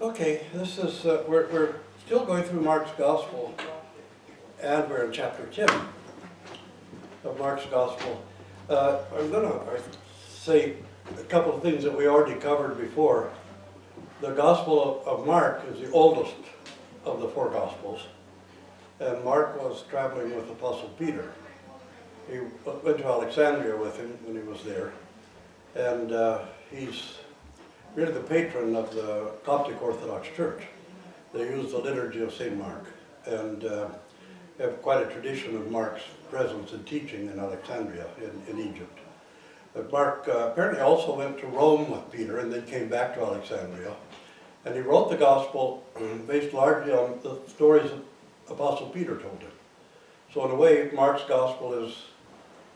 Okay, this is, we're still going through Mark's Gospel, and we're in chapter 10 of Mark's Gospel. I'm going to say a couple of things that we already covered before. The Gospel of Mark is the oldest of the four Gospels, and Mark was traveling with Apostle Peter. He went to Alexandria with him when he was there, and he's really the patron of the Coptic Orthodox Church. They use the liturgy of St. Mark and have quite a tradition of Mark's presence and teaching in Alexandria in Egypt. But Mark apparently also went to Rome with Peter and then came back to Alexandria. And he wrote the Gospel based largely on the stories that Apostle Peter told him. So in a way, Mark's Gospel is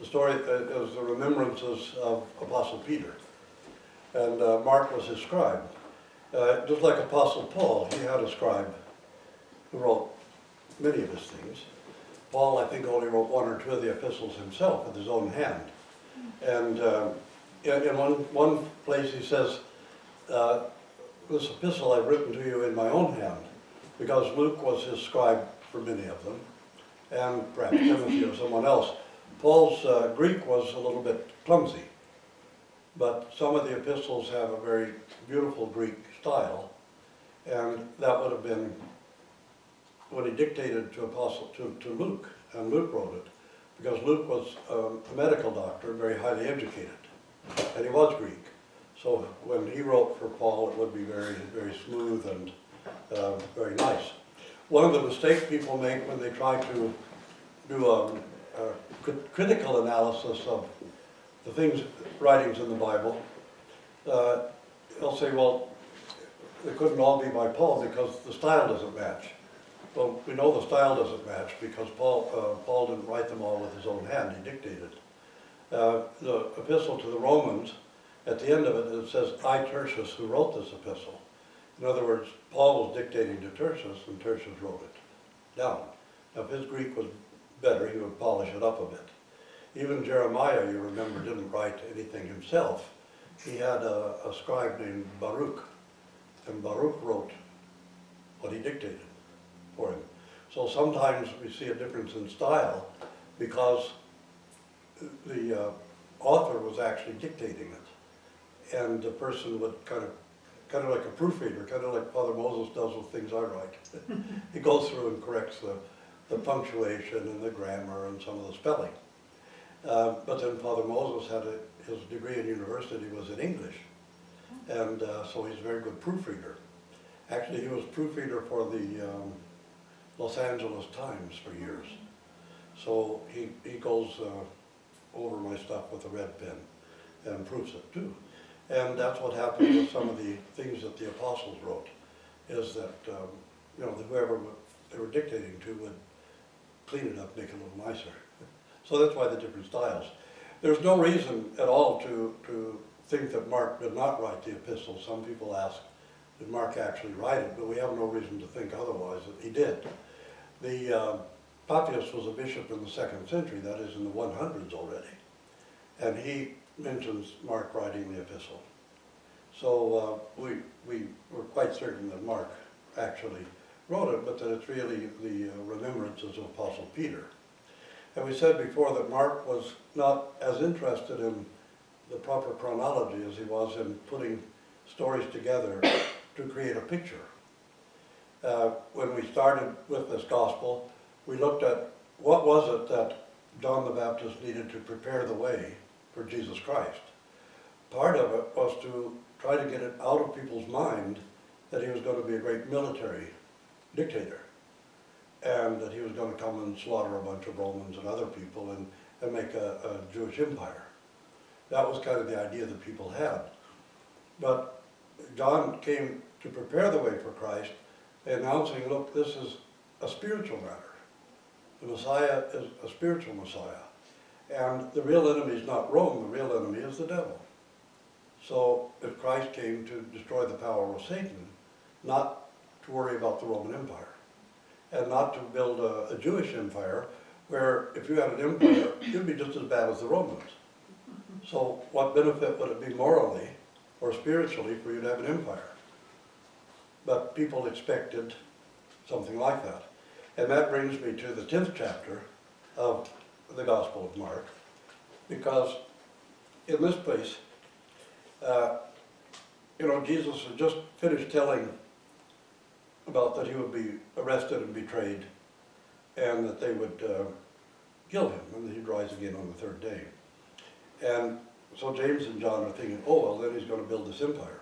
the story, is the remembrances of Apostle Peter. And Mark was his scribe. Just like Apostle Paul, he had a scribe who wrote many of his things. Paul, I think, only wrote one or two of the epistles himself with his own hand. And in one place he says, this epistle I've written to you in my own hand, because Luke was his scribe for many of them, and perhaps Timothy or someone else. Paul's Greek was a little bit clumsy. But some of the epistles have a very beautiful Greek style, and that would have been when he dictated to Luke, and Luke wrote it, because Luke was a medical doctor, very highly educated, and he was Greek. So when he wrote for Paul, it would be very, very smooth and very nice. One of the mistakes people make when they try to do a critical analysis of the writings in the Bible, they'll say, well, they couldn't all be by Paul because the style doesn't match. Well, we know the style doesn't match because Paul didn't write them all with his own hand, he dictated. The epistle to the Romans, at the end of it, it says, I, Tertius, who wrote this epistle. In other words, Paul was dictating to Tertius, and Tertius wrote it down. Now, if his Greek was better, he would polish it up a bit. Even Jeremiah, you remember, didn't write anything himself. He had a scribe named Baruch, and Baruch wrote what he dictated for him. So sometimes we see a difference in style because the author was actually dictating it, and the person would kind of like a proofreader, kind of like Father Moses does with things I write. He goes through and corrects the punctuation and the grammar and some of the spelling. But then Father Moses had his degree in university was in English, and so he's a very good proofreader. Actually, he was proofreader for the Los Angeles Times for years. So he goes over my stuff with a red pen and proofs it too. And that's what happened with some of the things that the apostles wrote, is that whoever they were dictating to would clean it up, make it a little nicer. So that's why the different styles. There's no reason at all to think that Mark did not write the epistle. Some people ask, did Mark actually write it? But we have no reason to think otherwise, that he did. The Papias was a bishop in the 2nd century, that is in the 100s already. And he mentions Mark writing the epistle. So we were quite certain that Mark actually wrote it, but that it's really the remembrances of Apostle Peter. And we said before that Mark was not as interested in the proper chronology as he was in putting stories together to create a picture. When we started with this gospel, we looked at what was it that John the Baptist needed to prepare the way for Jesus Christ. Part of it was to try to get it out of people's mind that he was going to be a great military dictator, and that he was going to come and slaughter a bunch of Romans and other people and make a Jewish empire. That was kind of the idea that people had. But John came to prepare the way for Christ, announcing, look, this is a spiritual matter. The Messiah is a spiritual Messiah. And the real enemy is not Rome, the real enemy is the devil. So if Christ came to destroy the power of Satan, not to worry about the Roman Empire, and not to build a Jewish empire where if you had an empire, you'd be just as bad as the Romans. So what benefit would it be morally or spiritually for you to have an empire? but people expected something like that. And that brings me to the 10th chapter of the Gospel of Mark, because in this place, Jesus had just finished telling about that he would be arrested and betrayed, and that they would kill him, and that he'd rise again on the third day. And so James and John are thinking, oh, well, then he's going to build this empire.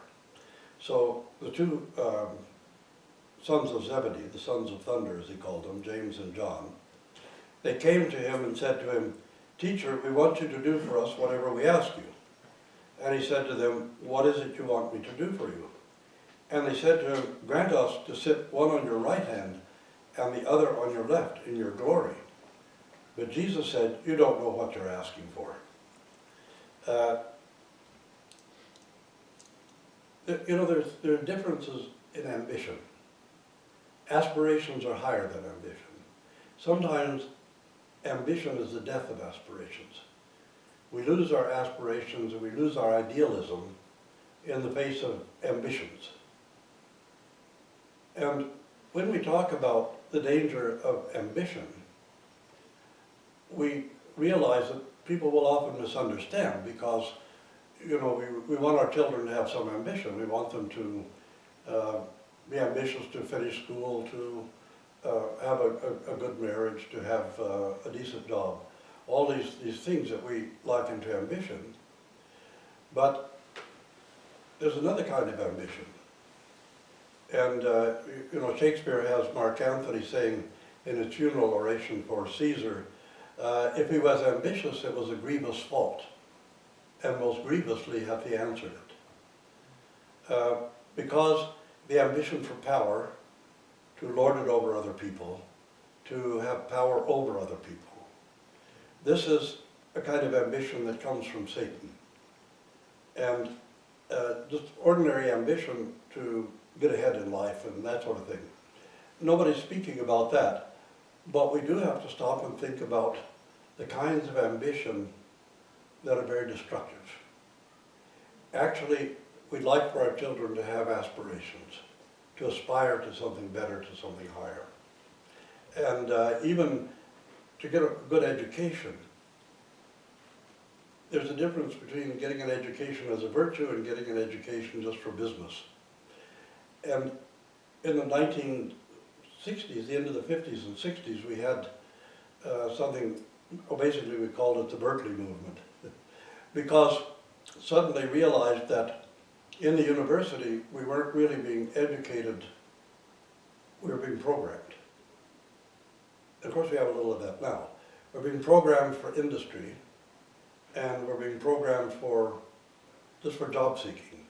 So the two sons of Zebedee, the sons of thunder, as he called them, James and John, they came to him and said to him, "Teacher, we want you to do for us whatever we ask you." And he said to them, "What is it you want me to do for you?" And they said to him, "Grant us to sit one on your right hand and the other on your left in your glory." But Jesus said, "You don't know what you're asking for." There are differences in ambition. Aspirations are higher than ambition. Sometimes ambition is the death of aspirations. We lose our aspirations and we lose our idealism in the face of ambitions. And when we talk about the danger of ambition, we realize that people will often misunderstand, because we want our children to have some ambition. We want them to be ambitious to finish school, to have a good marriage, to have a decent job. All these things that we liken to ambition. But there's another kind of ambition. And Shakespeare has Mark Antony saying in his funeral oration for Caesar, if he was ambitious, it was a grievous fault, and most grievously hath he answered it. Because the ambition for power, to lord it over other people, to have power over other people, this is a kind of ambition that comes from Satan. And just ordinary ambition to get ahead in life and that sort of thing. Nobody's speaking about that, but we do have to stop and think about the kinds of ambition that are very destructive. Actually, we'd like for our children to have aspirations, to aspire to something better, to something higher. And even to get a good education. There's a difference between getting an education as a virtue and getting an education just for business. And in the 1960s, the end of the 50s and 60s, we had something, basically we called it the Berkeley movement, because suddenly realized that in the university we weren't really being educated, we were being programmed. Of course we have a little of that now. We're being programmed for industry, and we're being programmed just for job seeking,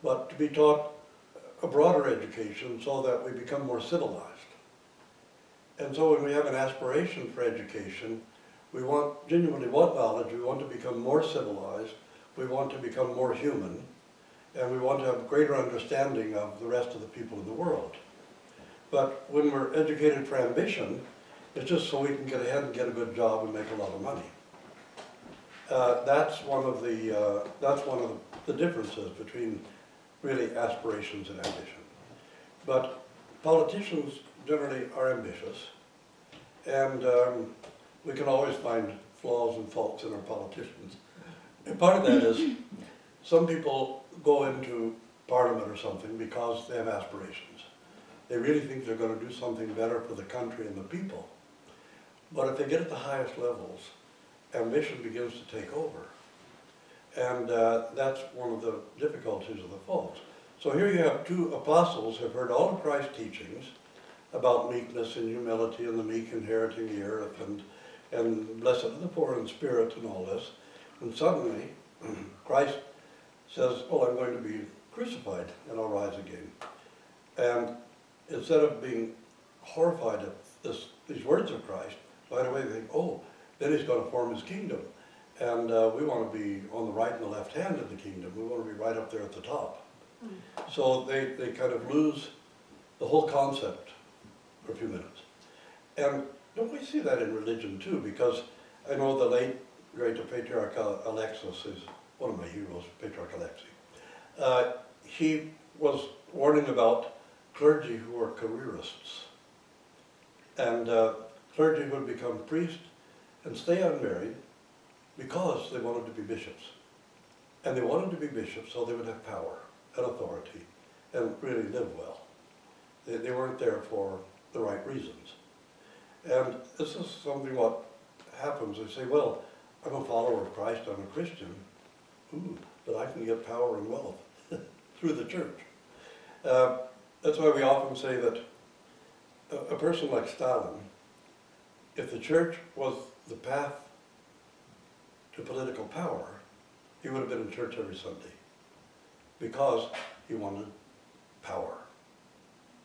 but to be taught a broader education so that we become more civilized. And so when we have an aspiration for education, we genuinely want knowledge, we want to become more civilized, we want to become more human, and we want to have greater understanding of the rest of the people in the world. But when we're educated for ambition, it's just so we can get ahead and get a good job and make a lot of money. That's one of the differences between really aspirations and ambition. But politicians generally are ambitious, and we can always find flaws and faults in our politicians. And part of that is some people go into parliament or something because they have aspirations. They really think they're going to do something better for the country and the people. But if they get at the highest levels, ambition begins to take over. And that's one of the difficulties of the fault. So here you have two apostles who have heard all of Christ's teachings about meekness and humility and the meek inheriting the earth and blessed are the poor in spirit and all this. And suddenly Christ says, "Oh, I'm going to be crucified and I'll rise again." And instead of being horrified at these words of Christ, right away they think, oh, then he's going to form his kingdom. And we want to be on the right and the left hand of the kingdom. We want to be right up there at the top. So they kind of lose the whole concept for a few minutes. And don't we see that in religion too? Because I know the late, great Patriarch Alexis is one of my heroes, Patriarch Alexei. He was warning about clergy who were careerists. And clergy would become priests and stay unmarried because they wanted to be bishops. And they wanted to be bishops so they would have power and authority and really live well. They weren't there for the right reasons. And this is something what happens. They say, well, I'm a follower of Christ, I'm a Christian, but I can get power and wealth through the church. That's why we often say that a person like Stalin, if the church was the path to political power, he would have been in church every Sunday because he wanted power.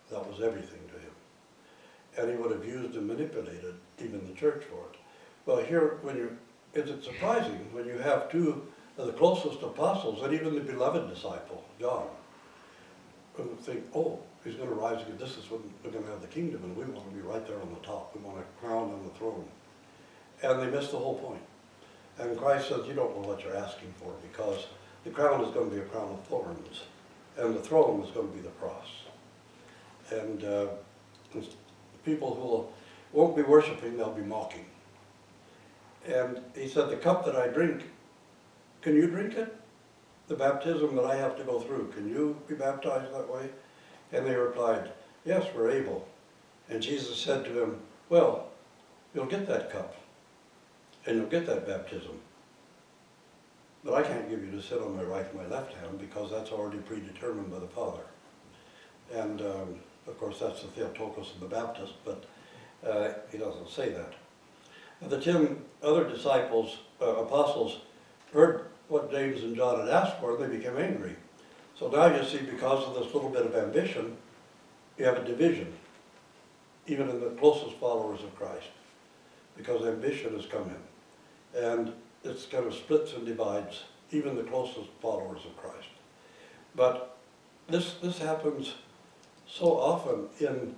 That was everything to him. And he would have used and manipulated even the church for it. Well, here, is it surprising when you have two of the closest apostles and even the beloved disciple, John, who think, oh, he's going to rise again. This is when we're going to have the kingdom, and we want to be right there on the top. We want a crown on the throne. And they miss the whole point. And Christ says, you don't know what you're asking for, because the crown is going to be a crown of thorns, and the throne is going to be the cross. And people who won't be worshiping, they'll be mocking. And he said, the cup that I drink, can you drink it? The baptism that I have to go through, can you be baptized that way? And they replied, yes, we're able. And Jesus said to him, well, you'll get that cup, and you'll get that baptism. But I can't give you to sit on my right and my left hand, because that's already predetermined by the Father. And of course, that's the Theotokos of the Baptist, but he doesn't say that. And the 10 other disciples, apostles, heard what James and John had asked for, and they became angry. So now you see, because of this little bit of ambition, you have a division, even in the closest followers of Christ, because ambition has come in. And it's kind of splits and divides even the closest followers of Christ. But this happens so often in,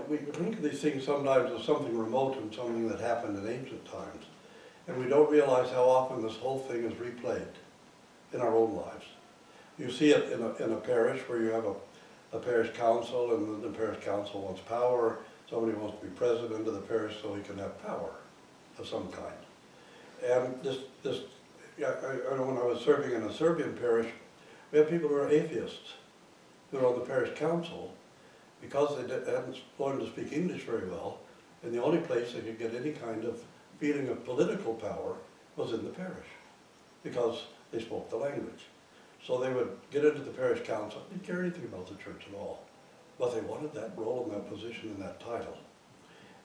we think of these things sometimes as something remote and something that happened in ancient times. And we don't realize how often this whole thing is replayed in our own lives. You see it in a parish where you have a parish council, and the parish council wants power. Somebody wants to be president of the parish so he can have power of some kind. And I know when I was serving in a Serbian parish, we had people who were atheists who were on the parish council because they hadn't learned to speak English very well, and the only place they could get any kind of feeling of political power was in the parish, because they spoke the language. So they would get into the parish council, they didn't care anything about the church at all, but they wanted that role and that position and that title.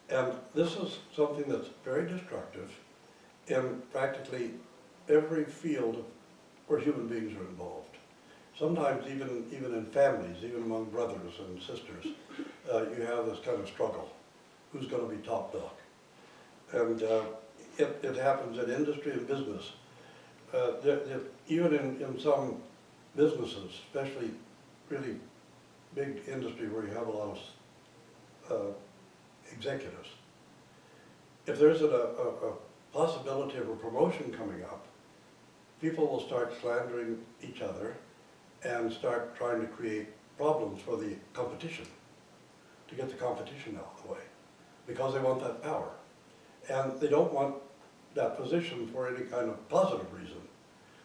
And this is something that's very destructive in practically every field where human beings are involved. Sometimes even in families, even among brothers and sisters, you have this kind of struggle. Who's going to be top dog? And it happens in industry and business. Even in some businesses, especially really big industry where you have a lot of executives, if there's a possibility of a promotion coming up, people will start slandering each other and start trying to create problems for the competition, to get the competition out of the way, because they want that power. And they don't want that position for any kind of positive reason.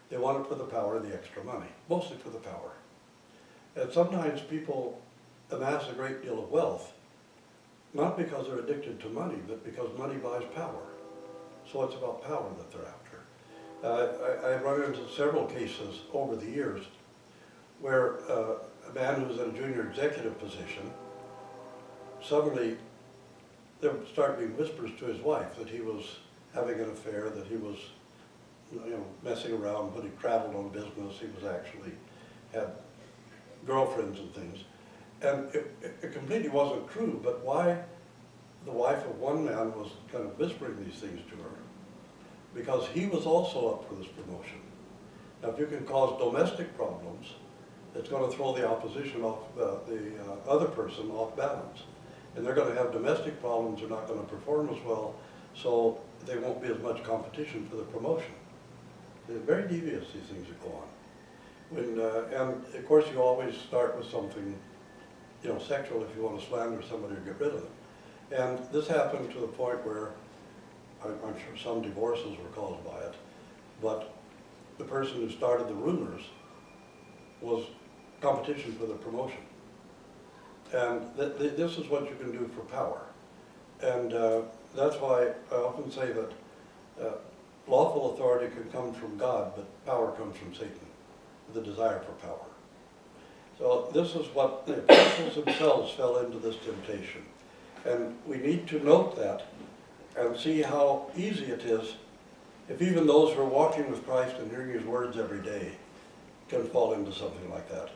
They want it for the power and the extra money, mostly for the power. And sometimes people amass a great deal of wealth, not because they're addicted to money, but because money buys power. So it's about power that they're after. I've run into several cases over the years where a man who's in a junior executive position, suddenly there would start being whispers to his wife that he was having an affair, that he was messing around. When he traveled on business, he was actually had girlfriends and things. And it completely wasn't true, but why the wife of one man was kind of whispering these things to her? Because he was also up for this promotion. Now, if you can cause domestic problems, it's going to throw the opposition off, the other person off balance. And they're going to have domestic problems, they're not going to perform as well, so there won't be as much competition for the promotion. They're very devious, these things that go on. And of course you always start with something sexual if you want to slander somebody or get rid of them. And this happened to the point where I'm sure some divorces were caused by it, but the person who started the rumors was competition for the promotion. And this is what you can do for power. And that's why I often say that lawful authority can come from God, but power comes from Satan, the desire for power. So this is what the apostles themselves fell into, this temptation. And we need to note that and see how easy it is if even those who are walking with Christ and hearing his words every day can fall into something like that.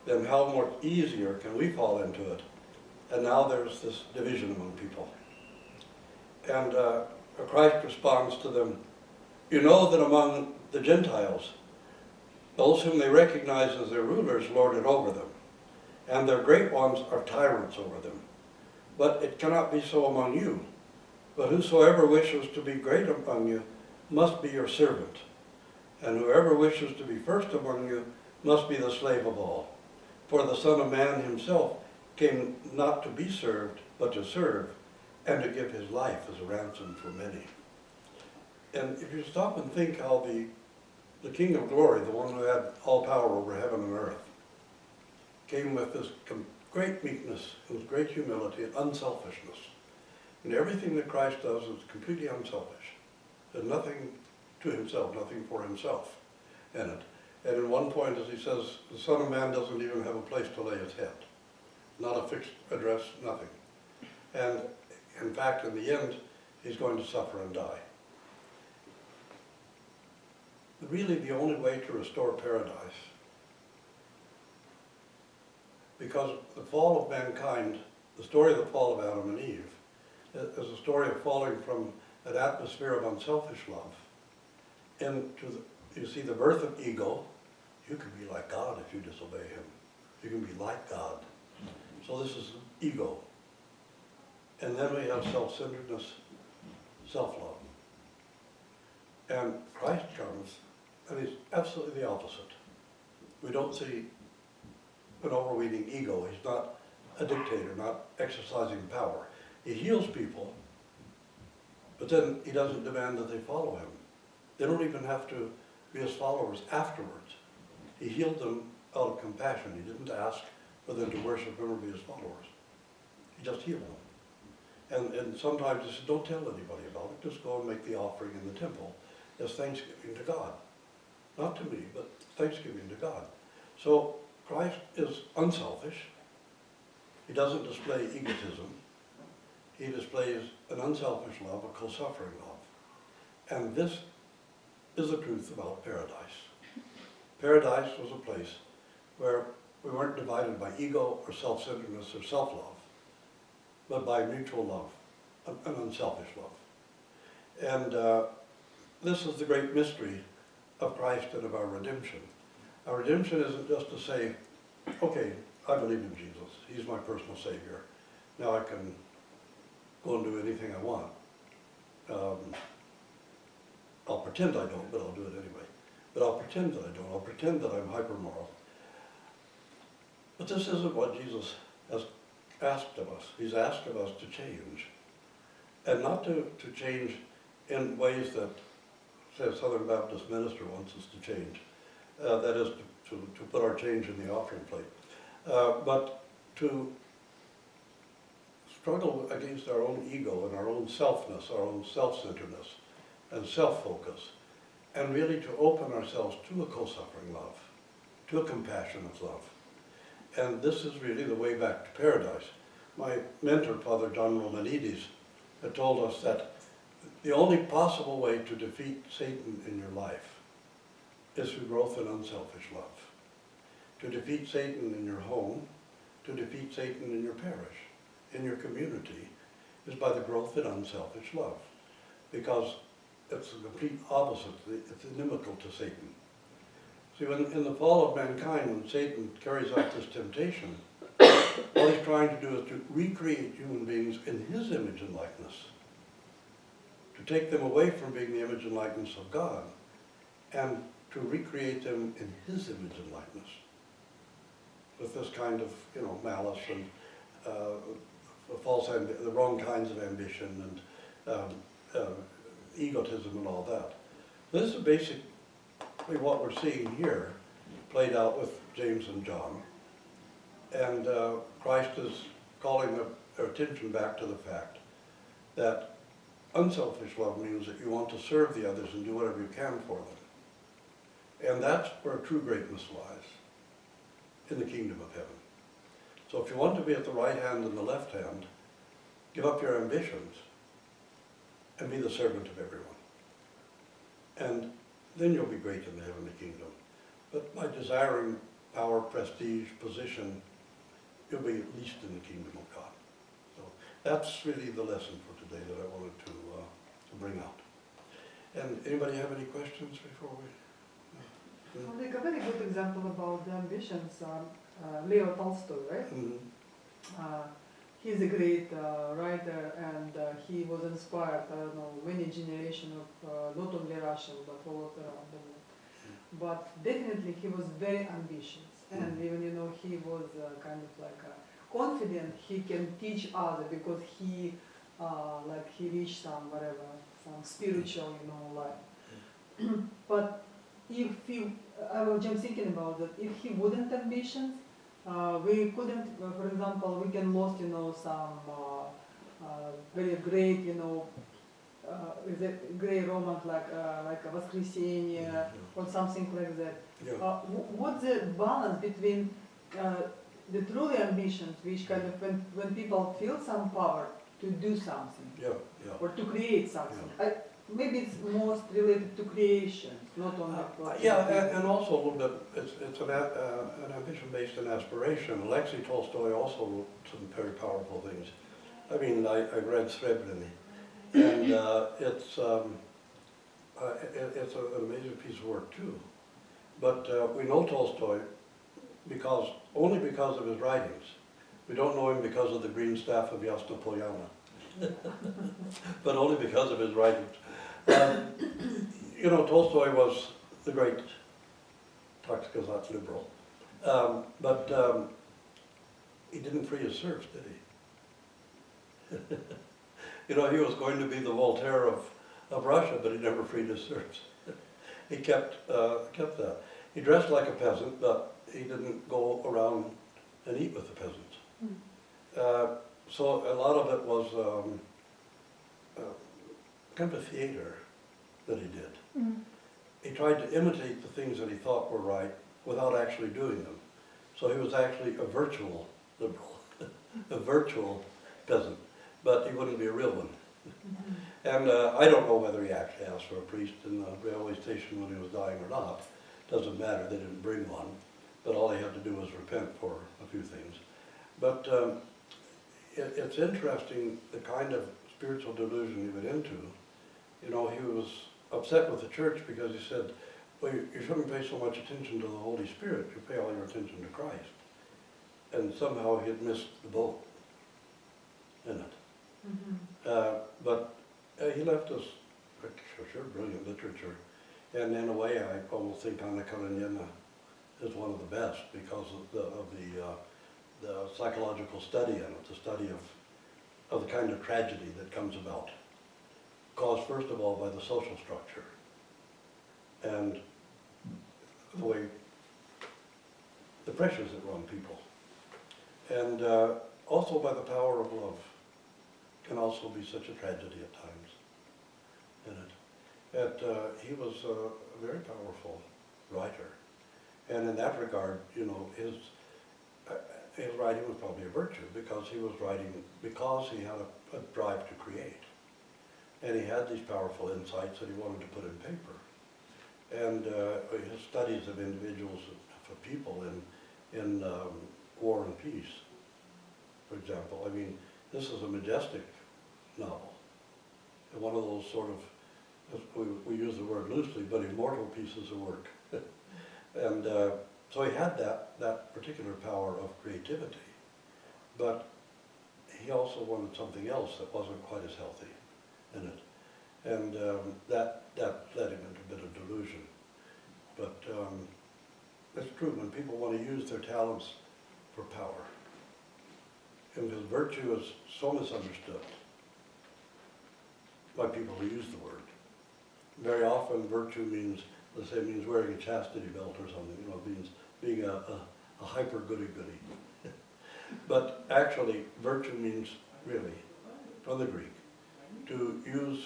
Then how much easier can we fall into it? And now there's this division among people. And Christ responds to them, you know that among the Gentiles, those whom they recognize as their rulers lord it over them, and their great ones are tyrants over them. But it cannot be so among you. But whosoever wishes to be great among you must be your servant, and whoever wishes to be first among you must be the slave of all. For the Son of Man himself came not to be served, but to serve, and to give his life as a ransom for many. And if you stop and think how the King of Glory, the one who had all power over heaven and earth, came with this great meekness, with great humility and unselfishness. And everything that Christ does is completely unselfish. There's nothing to himself, nothing for himself in it. And in one point, as he says, the Son of Man doesn't even have a place to lay his head. Not a fixed address, nothing. And in fact, in the end, he's going to suffer and die. Really the only way to restore paradise, because the fall of mankind, the story of the fall of Adam and Eve, is a story of falling from an atmosphere of unselfish love into you see the birth of ego. You can be like God if you disobey him. You can be like God. So this is ego. And then we have self-centeredness, self-love. And Christ comes, and he's absolutely the opposite. We don't see an overweening ego. He's not a dictator, not exercising power. He heals people, but then he doesn't demand that they follow him. They don't even have to be his followers afterwards. He healed them out of compassion. He didn't ask for them to worship him or be his followers. He just healed them. And sometimes he says, don't tell anybody about it. Just go and make the offering in the temple as thanksgiving to God. Not to me, but thanksgiving to God. So Christ is unselfish. He doesn't display egotism. He displays an unselfish love, a co-suffering love. And this is the truth about paradise. Paradise was a place where we weren't divided by ego or self-centeredness or self-love, but by mutual love, an unselfish love. And this is the great mystery of Christ and of our redemption. Our redemption isn't just to say, okay, I believe in Jesus. He's my personal Savior. Now I can go and do anything I want. I'll pretend I don't, but I'll do it anyway. But I'll pretend that I don't. I'll pretend that I'm hyper-moral. But this isn't what Jesus has asked of us. He's asked of us to change. And not to change in ways that, say, a Southern Baptist minister wants us to change. That is, to put our change in the offering plate. But to struggle against our own ego and our own selfness, our own self-centeredness and self-focus, and really to open ourselves to a co-suffering love, to a compassionate love. And this is really the way back to paradise. My mentor, Father John Romanides, had told us that the only possible way to defeat Satan in your life is through growth in unselfish love. To defeat Satan in your home, to defeat Satan in your parish, in your community, is by the growth in unselfish love. Because it's the complete opposite, it's inimical to Satan. See, when in the fall of mankind, when Satan carries out this temptation, what he's trying to do is to recreate human beings in his image and likeness. To take them away from being the image and likeness of God, and to recreate them in his image and likeness. With this kind of, malice the wrong kinds of ambition and egotism and all that. This is basically what we're seeing here played out with James and John. And Christ is calling our attention back to the fact that unselfish love means that you want to serve the others and do whatever you can for them. And that's where true greatness lies, in the kingdom of heaven. So if you want to be at the right hand and the left hand, give up your ambitions and be the servant of everyone. And then you'll be great in the heavenly kingdom. But by desiring power, prestige, position, you'll be at least in the kingdom of God. So that's really the lesson for today that I wanted to bring out. And anybody have any questions before we? Well, like a very good example about the ambitions, Leo Tolstoy, right? Mm-hmm. He's a great writer, and he was inspired, I don't know, many generations of not only Russian but all around the world. But definitely he was very ambitious, and even he was kind of like confident he can teach others because he he reached some spiritual life. But if he, I was just thinking about that, if he wouldn't ambitions, we couldn't, for example, we can lose, some very great, great romance like a Воскресенье or something like that. Yeah. What's the balance between the truly ambitions, which kind of when people feel some power to do something, or to create something? Maybe it's most related to creation, not only for... and also a little bit, it's an ambition based in aspiration. Alexei Tolstoy also wrote some very powerful things. I mean, I read Srebrenica, and it's an amazing piece of work too. But we know Tolstoy only because of his writings. We don't know him because of the green staff of Yasna Polyana, but only because of his writings. Tolstoy was the great, tak сказать, liberal, but he didn't free his serfs, did he? He was going to be the Voltaire of Russia, but he never freed his serfs. He kept that. He dressed like a peasant, but he didn't go around and eat with the peasants. So a lot of it was kind of a theater that he did. He tried to imitate the things that he thought were right without actually doing them. So he was actually a virtual liberal, a virtual peasant, but he wouldn't be a real one. And I don't know whether he actually asked for a priest in the railway station when he was dying or not. Doesn't matter, they didn't bring one. But all he had to do was repent for a few things. But it's interesting the kind of spiritual delusion he went into. He was upset with the church because he said, well, you shouldn't pay so much attention to the Holy Spirit, you pay all your attention to Christ. And somehow he had missed the boat in it. But he left us brilliant literature. And in a way, I almost think Anna Karenina is one of the best because of the psychological study in it, the study of the kind of tragedy that comes about, caused first of all by the social structure and the way, the pressures that run people, and also by the power of love. Can also be such a tragedy at times in it. He was a very powerful writer, and in that regard, his writing was probably a virtue because he was writing because he had a drive to create, and he had these powerful insights that he wanted to put in paper, and his studies of individuals, of people in War and Peace, for example. I mean, this is a majestic novel, and one of those sort of, we use the word loosely, but immortal pieces of work. And so he had that particular power of creativity, but he also wanted something else that wasn't quite as healthy in it, and that led him into a bit of delusion. But it's true, when people want to use their talents for power, And because virtue is so misunderstood by people who use the word. Very often virtue means, let's say, means wearing a chastity belt or something, you know, it means being a hyper goody-goody. But actually, virtue means, really, from the Greek, to use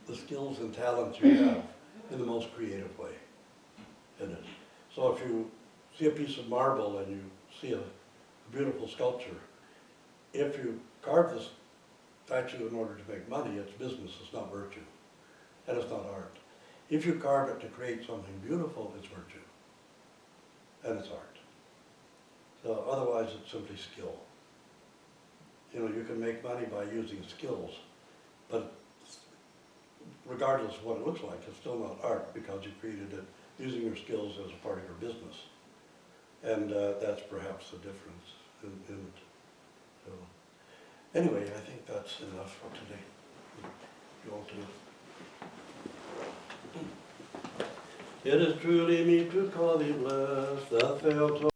the skills and talents you have in the most creative way. It is. So if you see a piece of marble and you see a beautiful sculpture, if you carve this statue in order to make money, it's business, it's not virtue, and it's not art. If you carve it to create something beautiful, it's virtue, and it's art. So otherwise, it's simply skill. You know, you can make money by using skills, but regardless of what it looks like, it's still not art because you created it using your skills as a part of your business. And that's perhaps the difference in it. So, anyway, I think that's enough for today. You want to? It is truly me to call thee blessed, that failed to